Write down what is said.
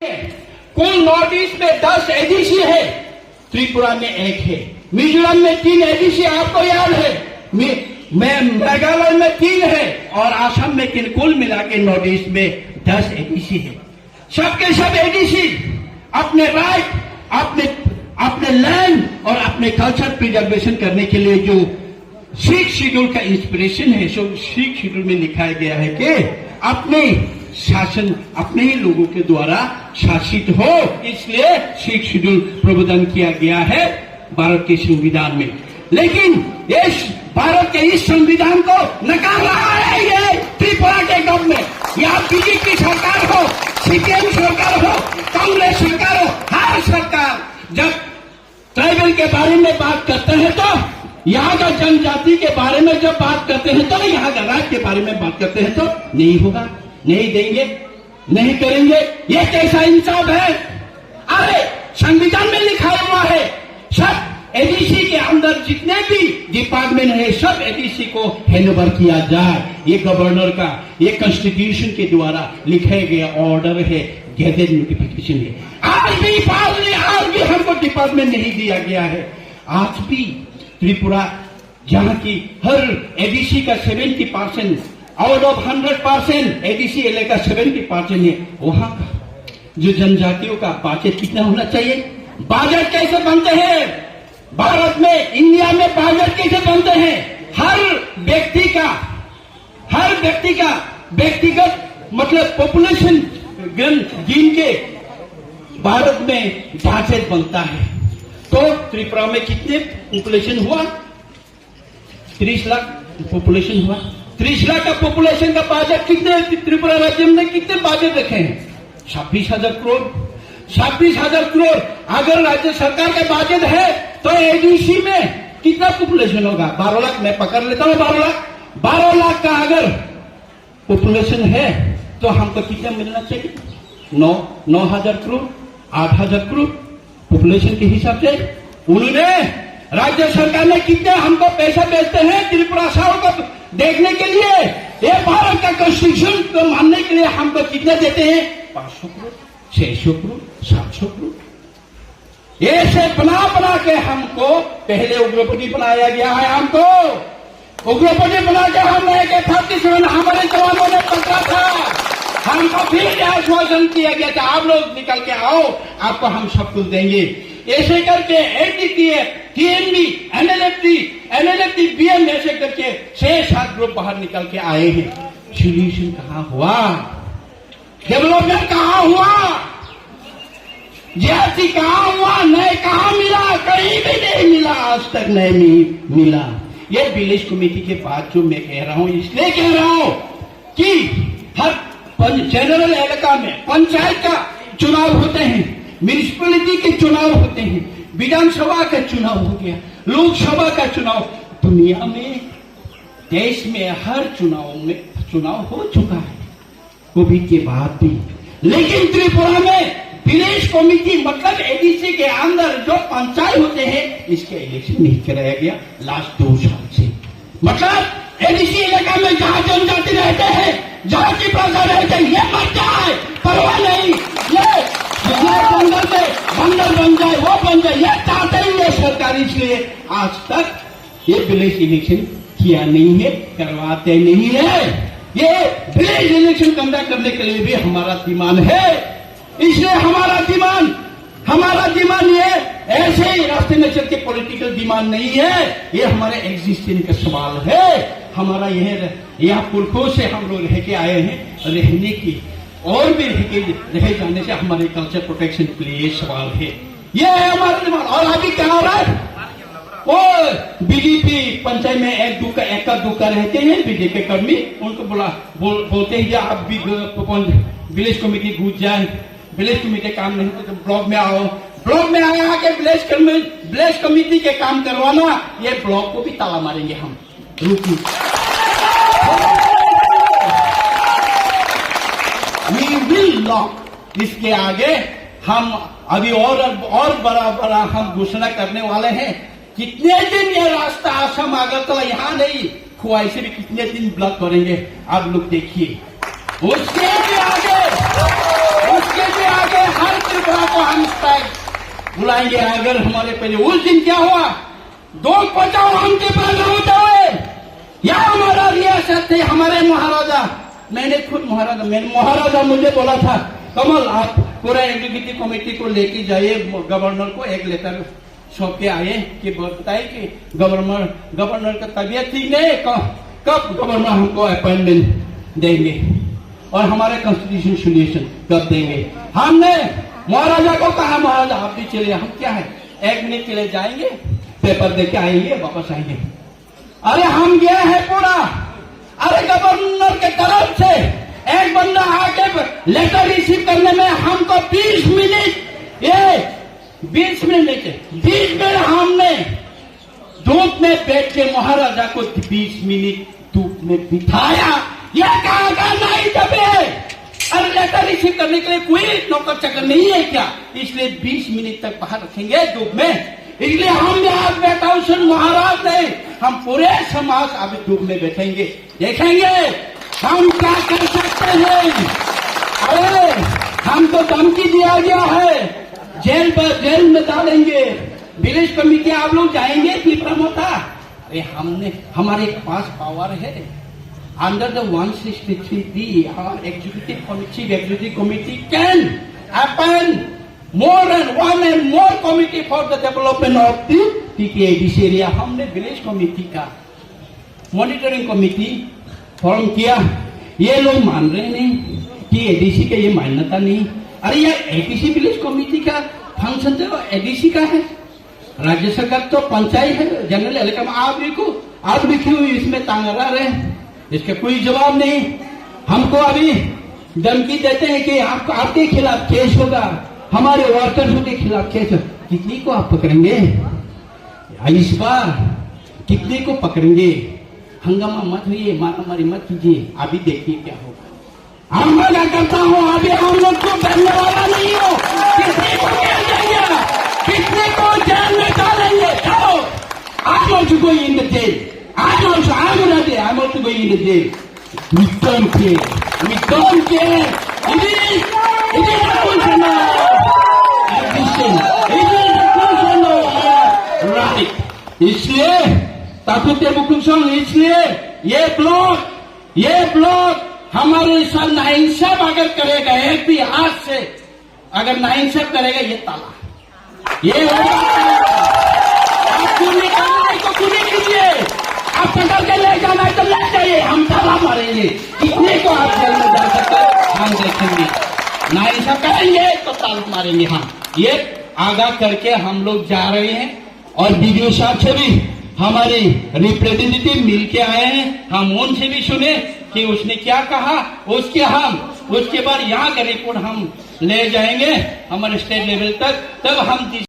कुल north east में 10 ADC है, त्रिपुरा में 1 है, मिजोरम में 3 एडीसी आपको याद है, मेघालय में 3 है और आसाम में 3। कुल मिला के नॉर्थ ईस्ट में 10 एडीसी है। सबके सब एडीसी अपने राइट, अपने लैंड और अपने कल्चर प्रिजर्वेशन करने के लिए जो सिक्स शेड्यूल का इंस्पिरेशन है, सो सिक्स शेड्यूल में लिखा गया है कि अपने शासन अपने ही लोगों के द्वारा शासित हो, इसलिए सिक्स शेड्यूल प्रावधान किया गया है भारत के संविधान में। लेकिन इस भारत के इस संविधान को नकार रहा है ये त्रिपुरा के गवर्नमेंट, या बीजेपी सरकार हो, सीपीएम सरकार हो, कांग्रेस सरकार हो, हर सरकार जब ट्राइबल के बारे में बात करते हैं तो यहाँ का जनजाति के बारे में जब बात करते हैं तो यहाँ का राज्य के बारे में बात करते हैं तो नहीं होगा, नहीं देंगे, नहीं करेंगे। ये कैसा इंसाफ है? अरे संविधान में लिखा हुआ है सब एडीसी के अंदर जितने भी डिपार्टमेंट है सब एडीसी को हैंडओवर किया जाए। ये गवर्नर का ये कॉन्स्टिट्यूशन के द्वारा लिखे गया ऑर्डर है, गैजेट नोटिफिकेशन है। आज भी हमको डिपार्टमेंट नहीं दिया गया है। आज भी त्रिपुरा जहां की हर एडीसी का 70% आउट ऑफ 100% एडीसी इलाका 70% है, वहां का जो जनजातियों का बजट कितना होना चाहिए? बजट कैसे बनते हैं भारत में, इंडिया में बजट कैसे बनते हैं? हर व्यक्ति का व्यक्तिगत मतलब पॉपुलेशन गिन के भारत में बजट बनता है। तो त्रिपुरा में कितने पॉपुलेशन हुआ? 30 लाख पॉपुलेशन हुआ। 30 लाख का पॉपुलेशन का बजट कितने त्रिपुरा राज्य में कितने बजट रखे हैं? 26,000 करोड़। 26,000 करोड़ अगर राज्य सरकार का बजट है तो एडीसी में कितना पॉपुलेशन होगा? 12 लाख। मैं पकड़ लेता हूँ 12 लाख। 12 लाख का अगर पॉपुलेशन है तो हमको कितना मिलना चाहिए? 9,000 करोड़, 8,000 करोड़ पॉपुलेशन के हिसाब से। उन्होंने राज्य सरकार ने कितने हमको पैसा भेजते हैं त्रिपुरा साउथ को देखने के लिए? ये भारत का कॉन्स्टिट्यूशन को मानने के लिए हमको कितने देते हैं? 500 करोड़, 600 करोड़, 700 करोड़। ऐसे बना के हमको पहले उग्रपति बनाया गया है। हमको उग्रपति बना के हम लेके 37 हमारे जवानों ने पकड़ा था। हमको फिर आश्वासन किया गया था आप लोग निकल के आओ, आपको हम सब कुछ देंगे। ऐसे करके एनडीटीए, टीएनबी, एनएलएफटी, बीएम ऐसे करके 6-7 ग्रुप बाहर निकल के आए हैं। सोल्यूशन कहाँ हुआ? डेवलपमेंट कहाँ हुआ? जीएसटी कहाँ हुआ? नहीं कहाँ मिला? कहीं भी नहीं मिला, आज तक नहीं मिला। ये विलेज कमेटी के बाद जो मैं कह रहा हूँ, इसलिए कह रहा हूँ कि हर जनरल इलाका में पंचायत का चुनाव होते हैं, म्यूनिसिपैलिटी के चुनाव होते हैं, विधानसभा का चुनाव हो गया, लोकसभा का चुनाव। दुनिया में, देश में हर चुनाव हो चुका है कोविड के बाद भी। लेकिन त्रिपुरा में विलेज कमेटी मतलब एडीसी के अंदर जो पंचायत होते हैं, इसके इलेक्शन नहीं कराया गया लास्ट 2 साल से। मतलब एडीसी इलाका में जहां जनजाति रहते हैं, जहां की प्रजा रहते हैं, ये मर जाए परवाह नहीं, ये बंदर बन जाए, वो बन जाए, ये चाहते ही ये सरकार। इसलिए आज तक ये विलेज इलेक्शन किया नहीं है, करवाते नहीं है। ये विलेज इलेक्शन कंडक्ट करने के लिए भी हमारा डिमांड है। इसलिए हमारा डिमांड ये ऐसे ही रास्ते में चल के पॉलिटिकल डिमांड नहीं है, ये हमारे एग्जिस्टेंस का सवाल है। हमारा यह यहाँ पुरखों से हम लोग रह के आए हैं, रहने की और भी रह जाने से हमारे कल्चर प्रोटेक्शन के लिए ये सवाल है। ये है हमारा डिमांड। और अभी क्या हो रहा है? वो बीजेपी पंचायत में एक का दुक्का रहते हैं बीजेपी कर्मी, उनको बोलते हैं आप भी विलेज कमेटी घुस जाए, विलेज कमेटी काम नहीं तो ब्लॉक में आओ, ब्लॉक में आया के विलेज कमेटी के काम करवाना, ये ब्लॉक को भी ताला मारेंगे हम। We will not। इसके आगे हम अभी और बड़ा हम घोषणा करने वाले हैं। कितने दिन ये रास्ता आसाम अगरतला यहाँ नहीं, खुआई से भी कितने दिन ब्लॉक करेंगे आप लोग देखिए। उसके भी आगे बुलाएंगे अगर हमारे पहले। उस दिन क्या हुआ, दो बचाओ हमके पास हो जाए, या हमारा रियासत थे हमारे महाराजा। मैंने खुद महाराजा मुझे बोला था, कमल आप पूरा एग्जीक्यूटिव कमेटी को लेके जाइए, गवर्नर को एक लेटर सौंप के आए कि बताए कि गवर्नर का तबीयत ठीक नहीं, कब गवर्नर हमको अपॉइंटमेंट देंगे और हमारे कॉन्स्टिट्यूशन सोल्यूशन कब देंगे। हमने महाराजा को कहा, महाराजा आप भी चलिए, हम क्या है 1 मिनट के लिए जाएंगे, पेपर देके आएंगे, वापस आएंगे। अरे हम गए हैं पूरा, अरे गवर्नर के तरफ से एक बंदा आके लेटर रिसीव करने में हमको 20 मिनट, ये 20 मिनट लेके 20 मिनट हमने धूप में बैठ के महाराजा को 20 मिनट धूप में बिठाया। यह कहा नहीं दबे, अरे लेटर रिसीव करने के लिए कोई नौकर चाकर नहीं है क्या, इसलिए 20 मिनट तक बाहर रखेंगे धूप में। इसलिए हम आज बैठा हूं, सिर्फ महाराज नहीं, हम पूरे समाज अभी धूप में बैठेंगे, देखेंगे हम क्या कर सकते हैं। अरे हमको धमकी दिया गया है, जेल में डालेंगे, विलेज कमेटी आप लोग जाएंगे पिपरामोता। अरे हमारे पास पावर है, under the 163B our executive committee can appoint more than one and more committee for the development of the TTADC area। हमने विलेज कमेटी का मॉनिटरिंग कमेटी फॉर्म किया, ये लोग मान रहे नहीं कि एडीसी का ये मान्यता नहीं। अरे यार एडीसी विलेज कमेटी का फंक्शन तो एडीसी का है, राज्य सरकार तो पंचायत है, जनरल इलेक्शन। आप भी क्यों इसमें तांगा रहे, इसका कोई जवाब नहीं। हमको अभी धमकी देते हैं कि आपके खिलाफ केस होगा, हमारे वर्कर्स के खिलाफ केस। कितनी को आप पकड़ेंगे इस बार, कितने को पकड़ेंगे? हंगामा मत होइए, मारामारी मत कीजिए, अभी देखिए क्या होगा। हम मजा करता हूँ, अभी हम लोग को डरने वाला नहीं हो। कितने को जेल देंगे, कितने को जेल में डालेंगे। चलो I'm also going in the jail. I'm ready. I'm also going in the jail. We don't care. We don't care. It is a question of addition. It is a question of right. इसलिए ताकुते बुकुसों, इसलिए ये block हमारे साथ नाइंसाफ अगर करेगा, एक भी हाथ से अगर नाइंसाफ करेगा, ये ताला ये आप पकड़ के ले जाना है तो ले जाइए, हम ताला मारेंगे। कितने को आप जेल में जा सकते हम देखेंगे, नाइंसाफ करेंगे तो ताला मारेंगे हम। ये आगाह करके हम लोग जा रहे हैं और वीडियो साहब से भी हमारे रिप्रेजेंटेटिव मिल के आए हैं, हम उनसे भी सुने कि उसने क्या कहा। उसके बाद यहाँ का रिपोर्ट हम ले जाएंगे हमारे स्टेट लेवल तक, तब हम